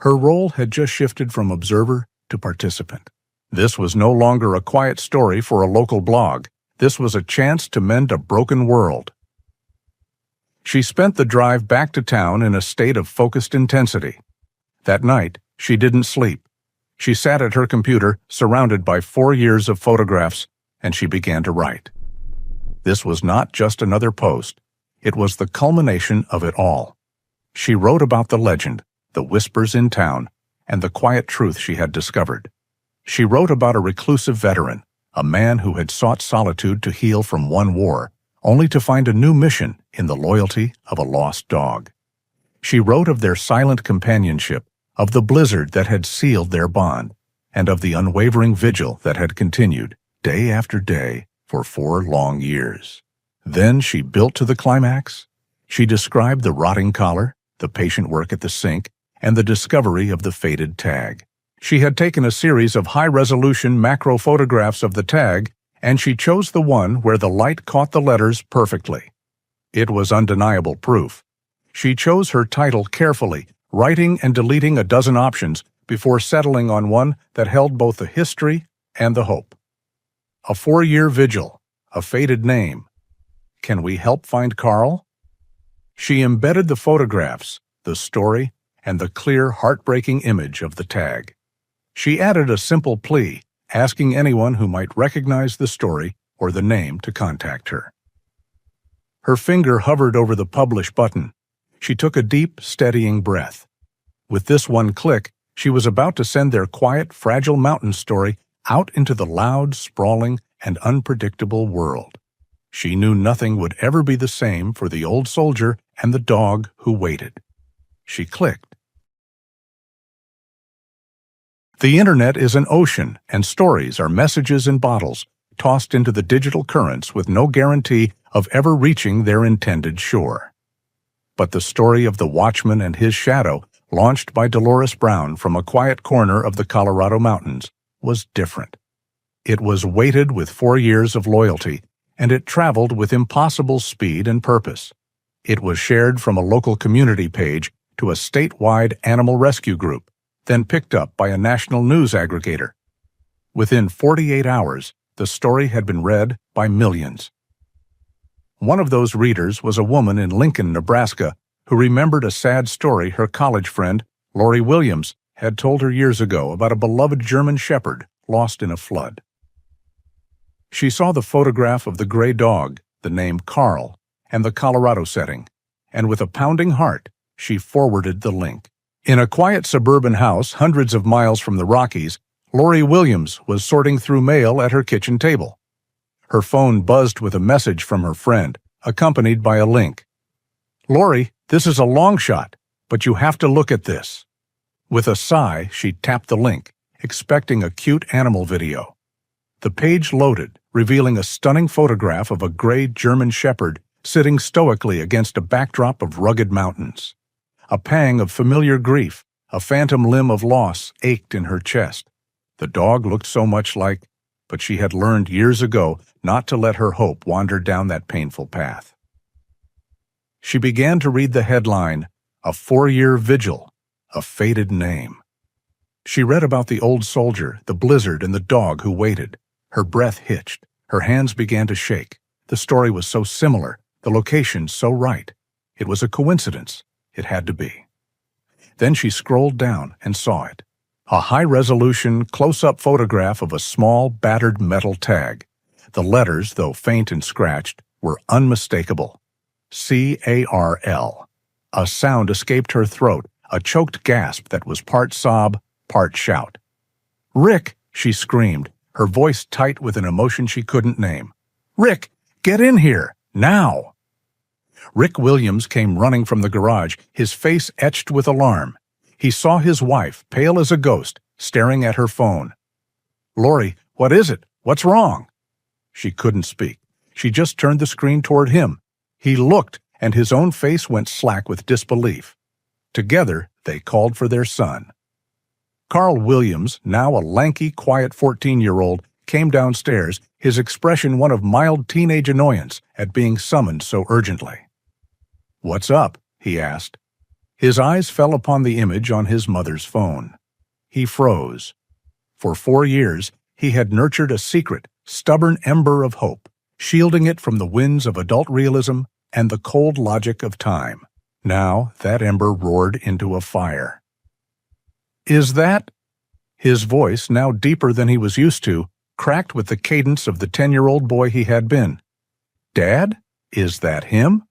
Her role had just shifted from observer to participant. This was no longer a quiet story for a local blog. This was a chance to mend a broken world. She spent the drive back to town in a state of focused intensity. That night, she didn't sleep. She sat at her computer, surrounded by 4 years of photographs, and she began to write. This was not just another post. It was the culmination of it all. She wrote about the legend, the whispers in town, and the quiet truth she had discovered. She wrote about a reclusive veteran, a man who had sought solitude to heal from one war, only to find a new mission in the loyalty of a lost dog. She wrote of their silent companionship, of the blizzard that had sealed their bond, and of the unwavering vigil that had continued, day after day, for 4 long years. Then she built to the climax. She described the rotting collar, the patient work at the sink, and the discovery of the faded tag. She had taken a series of high-resolution macro photographs of the tag, and she chose the one where the light caught the letters perfectly. It was undeniable proof. She chose her title carefully, writing and deleting a dozen options before settling on one that held both the history and the hope. A 4-year vigil, a faded name. Can we help find Carl? She embedded the photographs, the story, and the clear, heartbreaking image of the tag. She added a simple plea, asking anyone who might recognize the story or the name to contact her. Her finger hovered over the Publish button. She took a deep, steadying breath. With this one click, she was about to send their quiet, fragile mountain story out into the loud, sprawling, and unpredictable world. She knew nothing would ever be the same for the old soldier and the dog who waited. She clicked. The internet is an ocean, and stories are messages in bottles, tossed into the digital currents with no guarantee of ever reaching their intended shore. But the story of the watchman and his shadow, launched by Dolores Brown from a quiet corner of the Colorado mountains, was different. It was weighted with 4 years of loyalty, and it traveled with impossible speed and purpose. It was shared from a local community page to a statewide animal rescue group, then picked up by a national news aggregator. Within 48 hours, the story had been read by millions. One of those readers was a woman in Lincoln, Nebraska, who remembered a sad story her college friend, Lori Williams, had told her years ago about a beloved German shepherd lost in a flood. She saw the photograph of the gray dog, the name Carl, and the Colorado setting, and with a pounding heart, she forwarded the link. In a quiet suburban house hundreds of miles from the Rockies, Lori Williams was sorting through mail at her kitchen table. Her phone buzzed with a message from her friend, accompanied by a link. "Lori, this is a long shot, but you have to look at this." With a sigh, she tapped the link, expecting a cute animal video. The page loaded, revealing a stunning photograph of a gray German shepherd sitting stoically against a backdrop of rugged mountains. A pang of familiar grief, a phantom limb of loss, ached in her chest. The dog looked so much like, but she had learned years ago not to let her hope wander down that painful path. She began to read the headline, "A 4-year vigil, a faded name." She read about the old soldier, the blizzard, and the dog who waited. Her breath hitched. Her hands began to shake. The story was so similar, the location so right. It was a coincidence. It had to be. Then she scrolled down and saw it. A high-resolution, close-up photograph of a small, battered metal tag. The letters, though faint and scratched, were unmistakable. C-A-R-L. A sound escaped her throat, a choked gasp that was part sob, part shout. "Rick!" she screamed, her voice tight with an emotion she couldn't name. "Rick, get in here, now!" Rick Williams came running from the garage, his face etched with alarm. He saw his wife, pale as a ghost, staring at her phone. "Lori, what is it? What's wrong?" She couldn't speak. She just turned the screen toward him. He looked, and his own face went slack with disbelief. Together, they called for their son. Carl Williams, now a lanky, quiet 14-year-old, came downstairs, his expression one of mild teenage annoyance at being summoned so urgently. "What's up?" he asked. His eyes fell upon the image on his mother's phone. He froze. For 4 years, he had nurtured a secret, stubborn ember of hope, shielding it from the winds of adult realism and the cold logic of time. Now that ember roared into a fire. "Is that—" His voice, now deeper than he was used to, cracked with the cadence of the 10-year-old boy he had been. "Dad? Is that him?"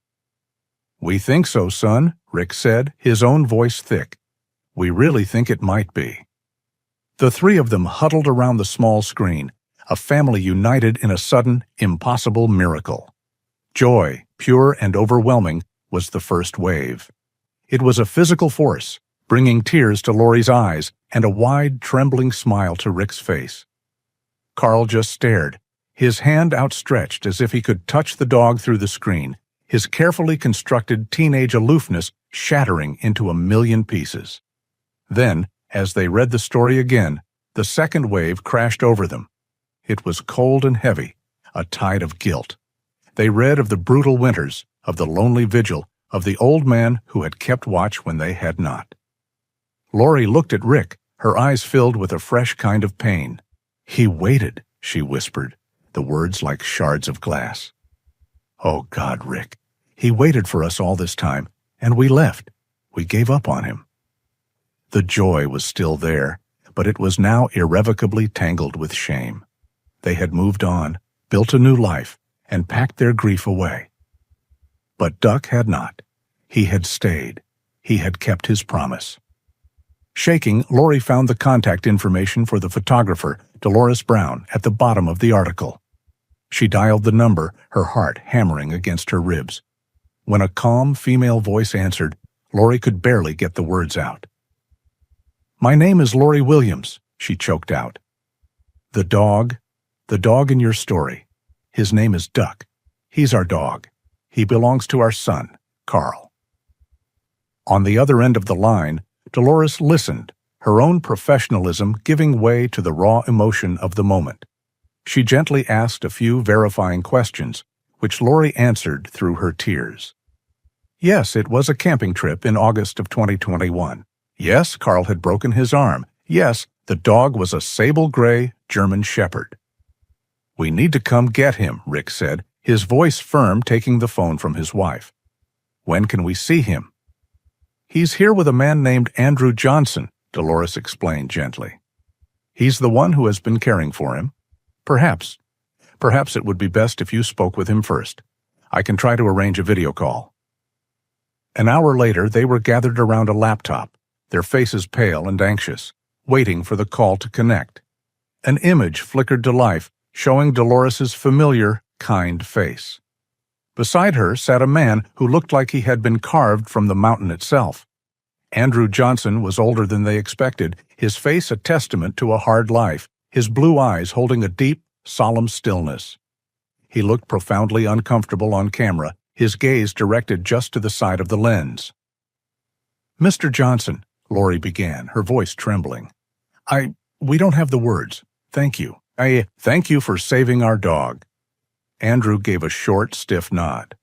"We think so, son," Rick said, his own voice thick. "We really think it might be." The three of them huddled around the small screen, a family united in a sudden, impossible miracle. Joy, pure and overwhelming, was the first wave. It was a physical force, bringing tears to Lori's eyes and a wide, trembling smile to Rick's face. Carl just stared, his hand outstretched as if he could touch the dog through the screen, his carefully constructed teenage aloofness shattering into a million pieces. Then, as they read the story again, the second wave crashed over them. It was cold and heavy, a tide of guilt. They read of the brutal winters, of the lonely vigil, of the old man who had kept watch when they had not. Lori looked at Rick, her eyes filled with a fresh kind of pain. "He waited," she whispered, the words like shards of glass. "Oh God, Rick, he waited for us all this time, and we left. We gave up on him." The joy was still there, but it was now irrevocably tangled with shame. They had moved on, built a new life, and packed their grief away. But Duck had not. He had stayed. He had kept his promise. Shaking, Lori found the contact information for the photographer, Dolores Brown, at the bottom of the article. She dialed the number, her heart hammering against her ribs. When a calm female voice answered, Lori could barely get the words out. "My name is Lori Williams," she choked out. The dog in your story. His name is Duck. He's our dog. He belongs to our son, Carl." On the other end of the line, Dolores listened, her own professionalism giving way to the raw emotion of the moment. She gently asked a few verifying questions, which Lori answered through her tears. Yes, it was a camping trip in August of 2021. Yes, Carl had broken his arm. Yes, the dog was a sable-gray German shepherd. "We need to come get him," Rick said, his voice firm, taking the phone from his wife. "When can we see him?" "He's here with a man named Andrew Johnson," Dolores explained gently. "He's the one who has been caring for him. Perhaps it would be best if you spoke with him first. I can try to arrange a video call." An hour later, they were gathered around a laptop, their faces pale and anxious, waiting for the call to connect. An image flickered to life, showing Dolores's familiar, kind face. Beside her sat a man who looked like he had been carved from the mountain itself. Andrew Johnson was older than they expected, his face a testament to a hard life, his blue eyes holding a deep, solemn stillness. He looked profoundly uncomfortable on camera, his gaze directed just to the side of the lens. "Mr. Johnson," Lori began, her voice trembling. We don't have the words. Thank you. Thank you for saving our dog." Andrew gave a short, stiff nod.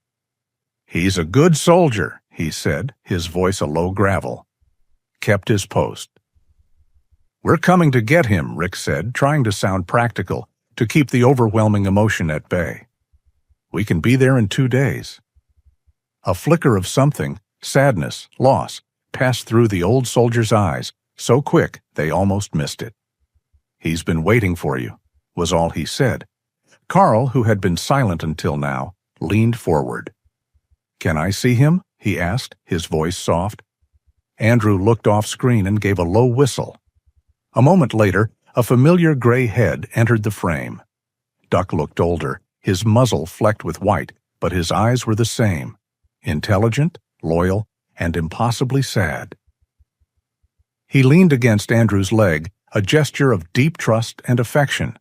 "He's a good soldier," he said, his voice a low gravel. "Kept his post." "We're coming to get him," Rick said, trying to sound practical, to keep the overwhelming emotion at bay. "We can be there in 2 days." A flicker of something, sadness, loss, passed through the old soldier's eyes, so quick they almost missed it. "He's been waiting for you," was all he said. Carl, who had been silent until now, leaned forward. "Can I see him?" he asked, his voice soft. Andrew looked off screen and gave a low whistle. A moment later, a familiar gray head entered the frame. Duck looked older, his muzzle flecked with white, but his eyes were the same. intelligent, loyal, and impossibly sad. He leaned against Andrew's leg, a gesture of deep trust and affection.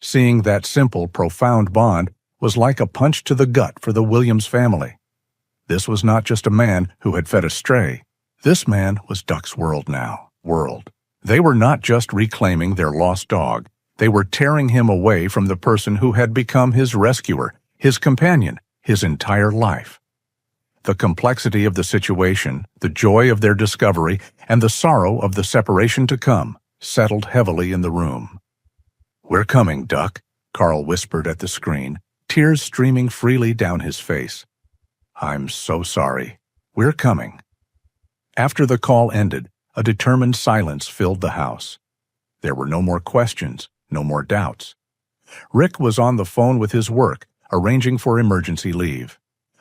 Seeing that simple, profound bond was like a punch to the gut for the Williams family. This was not just a man who had fed a stray. This man was Duck's world now. They were not just reclaiming their lost dog. They were tearing him away from the person who had become his rescuer, his companion, his entire life. The complexity of the situation, the joy of their discovery, and the sorrow of the separation to come settled heavily in the room. "We're coming, Duck," Carl whispered at the screen, tears streaming freely down his face. "I'm so sorry. We're coming." After the call ended, a determined silence filled the house. There were no more questions, no more doubts. Rick was on the phone with his work, arranging for emergency leave.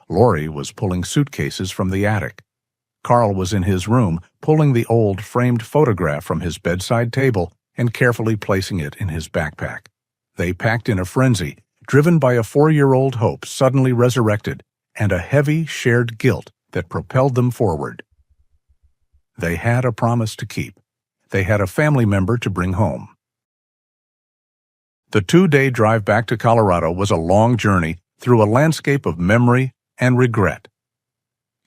Lori was pulling suitcases from the attic. Carl was in his room, pulling the old framed photograph from his bedside table and carefully placing it in his backpack. They packed in a frenzy, driven by a 4-year-old hope suddenly resurrected and a heavy, shared guilt that propelled them forward. They had a promise to keep. They had a family member to bring home. The 2-day drive back to Colorado was a long journey through a landscape of memory and regret.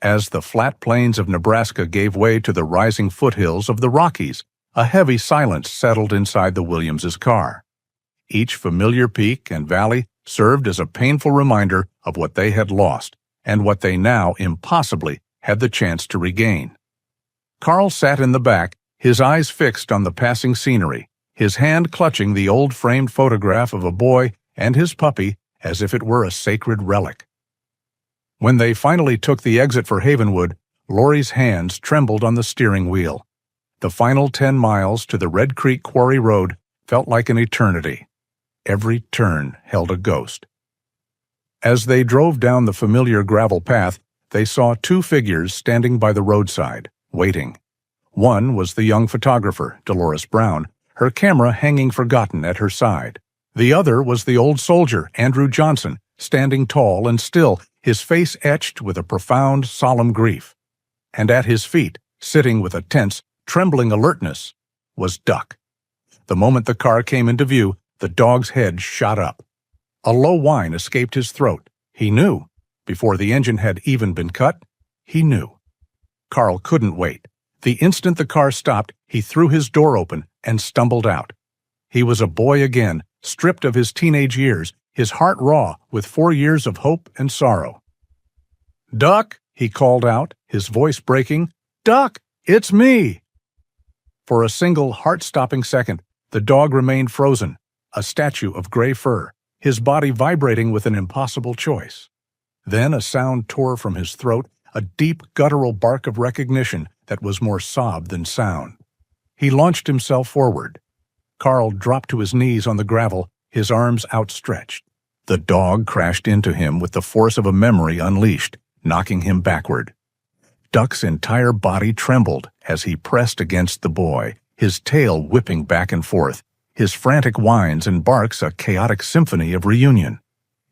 As the flat plains of Nebraska gave way to the rising foothills of the Rockies, a heavy silence settled inside the Williams' car. Each familiar peak and valley served as a painful reminder of what they had lost and what they now impossibly had the chance to regain. Carl sat in the back, his eyes fixed on the passing scenery, his hand clutching the old framed photograph of a boy and his puppy as if it were a sacred relic. When they finally took the exit for Havenwood, Lori's hands trembled on the steering wheel. The final 10 miles to the Red Creek Quarry Road felt like an eternity. Every turn held a ghost. As they drove down the familiar gravel path, they saw 2 figures standing by the roadside, waiting. One was the young photographer, Dolores Brown, her camera hanging forgotten at her side. The other was the old soldier, Andrew Johnson, standing tall and still, his face etched with a profound, solemn grief. And at his feet, sitting with a tense, trembling alertness, was Duck. The moment the car came into view, the dog's head shot up. A low whine escaped his throat. He knew. Before the engine had even been cut, he knew. Carl couldn't wait. The instant the car stopped, he threw his door open and stumbled out. He was a boy again, stripped of his teenage years, his heart raw with 4 years of hope and sorrow. "Duck," he called out, his voice breaking. "Duck, it's me!" For a single heart-stopping second, the dog remained frozen, a statue of gray fur, his body vibrating with an impossible choice. Then a sound tore from his throat, a deep, guttural bark of recognition that was more sob than sound. He launched himself forward. Carl dropped to his knees on the gravel, his arms outstretched. The dog crashed into him with the force of a memory unleashed, knocking him backward. Duck's entire body trembled as he pressed against the boy, his tail whipping back and forth, his frantic whines and barks a chaotic symphony of reunion.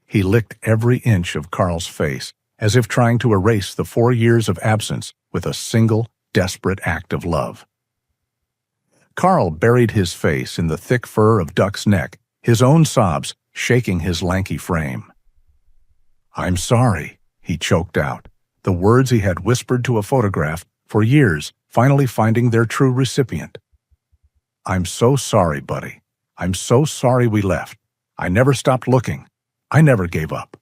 He licked every inch of Carl's face, as if trying to erase the 4 years of absence with a single, desperate act of love. Carl buried his face in the thick fur of Duck's neck, his own sobs shaking his lanky frame. "I'm sorry," he choked out, the words he had whispered to a photograph for years finally finding their true recipient. "I'm so sorry, buddy. I'm so sorry we left. I never stopped looking. I never gave up."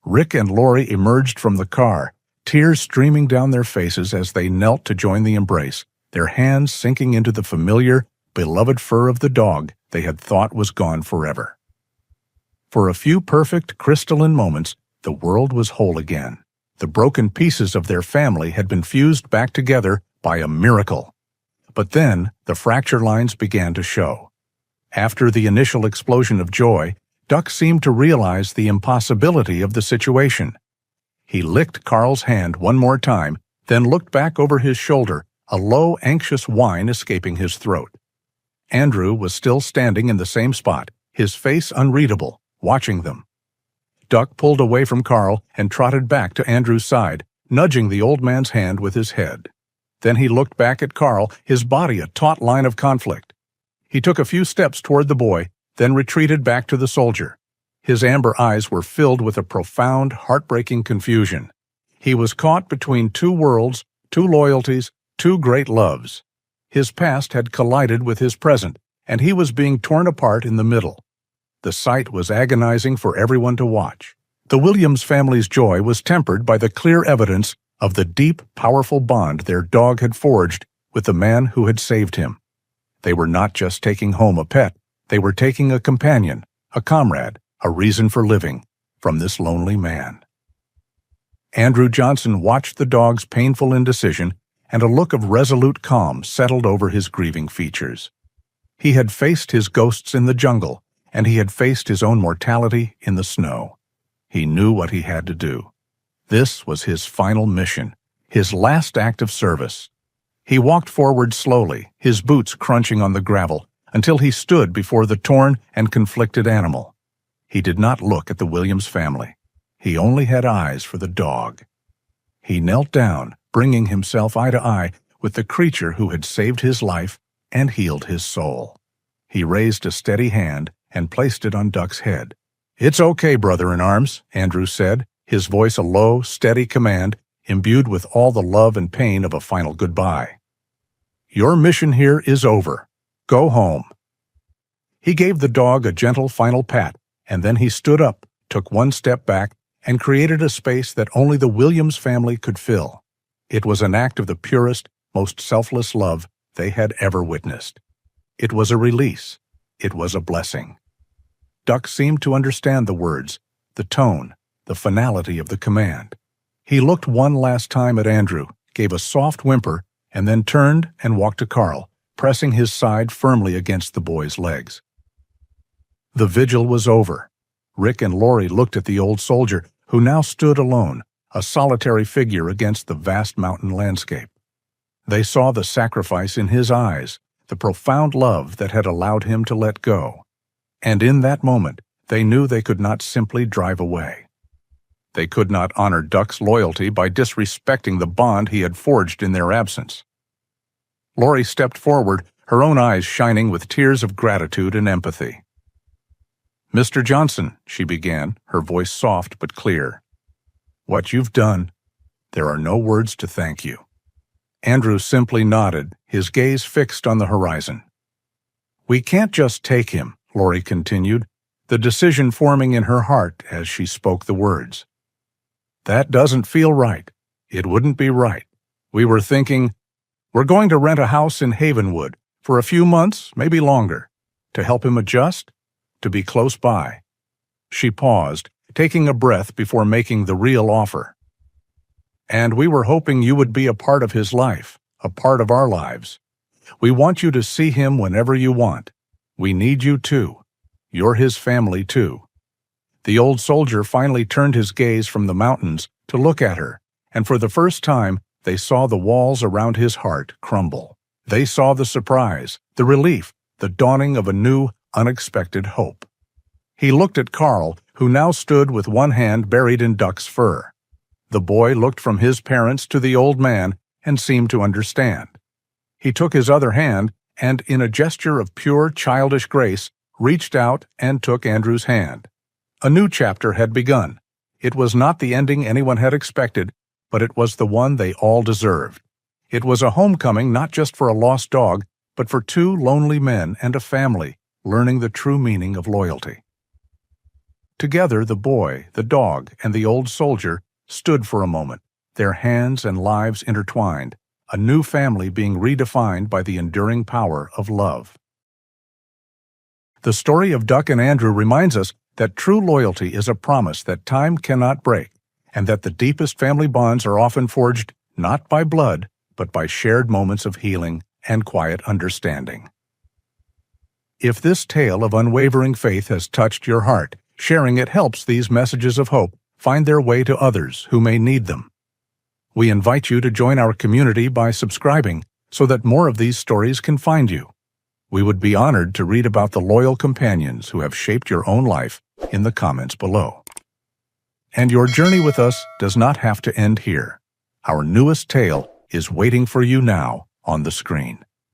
Rick and Lori emerged from the car, tears streaming down their faces as they knelt to join the embrace, their hands sinking into the familiar, beloved fur of the dog they had thought was gone forever. For a few perfect, crystalline moments, the world was whole again. The broken pieces of their family had been fused back together by a miracle. But then, the fracture lines began to show. After the initial explosion of joy, Duck seemed to realize the impossibility of the situation. He licked Carl's hand one more time, then looked back over his shoulder, a low, anxious whine escaping his throat. Andrew was still standing in the same spot, his face unreadable, watching them. Duck pulled away from Carl and trotted back to Andrew's side, nudging the old man's hand with his head. Then he looked back at Carl, his body a taut line of conflict. He took a few steps toward the boy, then retreated back to the soldier. His amber eyes were filled with a profound, heartbreaking confusion. He was caught between two worlds, two loyalties, two great loves. His past had collided with his present, and he was being torn apart in the middle. The sight was agonizing for everyone to watch. The Williams family's joy was tempered by the clear evidence of the deep, powerful bond their dog had forged with the man who had saved him. They were not just taking home a pet, they were taking a companion, a comrade, a reason for living, from this lonely man. Andrew Johnson watched the dog's painful indecision, and a look of resolute calm settled over his grieving features. He had faced his ghosts in the jungle, and he had faced his own mortality in the snow. He knew what he had to do. This was his final mission, his last act of service. He walked forward slowly, his boots crunching on the gravel, until he stood before the torn and conflicted animal. He did not look at the Williams family. He only had eyes for the dog. He knelt down, bringing himself eye to eye with the creature who had saved his life and healed his soul. He raised a steady hand and placed it on Duck's head. "It's okay, brother-in-arms," Andrew said, his voice a low, steady command, imbued with all the love and pain of a final goodbye. "Your mission here is over. Go home." He gave the dog a gentle final pat, and then he stood up, took one step back, and created a space that only the Williams family could fill. It was an act of the purest, most selfless love they had ever witnessed. It was a release. It was a blessing. Duck seemed to understand the words, the tone, the finality of the command. He looked one last time at Andrew, gave a soft whimper, and then turned and walked to Carl, pressing his side firmly against the boy's legs. The vigil was over. Rick and Lori looked at the old soldier, who now stood alone, a solitary figure against the vast mountain landscape. They saw the sacrifice in his eyes, the profound love that had allowed him to let go. And in that moment, they knew they could not simply drive away. They could not honor Duck's loyalty by disrespecting the bond he had forged in their absence. Lori stepped forward, her own eyes shining with tears of gratitude and empathy. "Mr. Johnson," she began, her voice soft but clear. "What you've done, there are no words to thank you." Andrew simply nodded, his gaze fixed on the horizon. "We can't just take him," Lori continued, the decision forming in her heart as she spoke the words. "That doesn't feel right. It wouldn't be right. We were thinking, we're going to rent a house in Havenwood for a few months, maybe longer, to help him adjust, to be close by." She paused, taking a breath before making the real offer. "And we were hoping you would be a part of his life, a part of our lives. We want you to see him whenever you want. We need you too. You're his family too." The old soldier finally turned his gaze from the mountains to look at her, and for the first time they saw the walls around his heart crumble. They saw the surprise, the relief, the dawning of a new, unexpected hope. He looked at Carl, who now stood with one hand buried in Duck's fur. The boy looked from his parents to the old man and seemed to understand. He took his other hand and, in a gesture of pure childish grace, reached out and took Andrew's hand. A new chapter had begun. It was not the ending anyone had expected, but it was the one they all deserved. It was a homecoming not just for a lost dog, but for two lonely men and a family learning the true meaning of loyalty. Together, the boy, the dog, and the old soldier stood for a moment, their hands and lives intertwined, a new family being redefined by the enduring power of love. The story of Duck and Andrew reminds us that true loyalty is a promise that time cannot break, and that the deepest family bonds are often forged not by blood, but by shared moments of healing and quiet understanding. If this tale of unwavering faith has touched your heart, sharing it helps these messages of hope find their way to others who may need them. We invite you to join our community by subscribing so that more of these stories can find you. We would be honored to read about the loyal companions who have shaped your own life in the comments below. And your journey with us does not have to end here. Our newest tale is waiting for you now on the screen.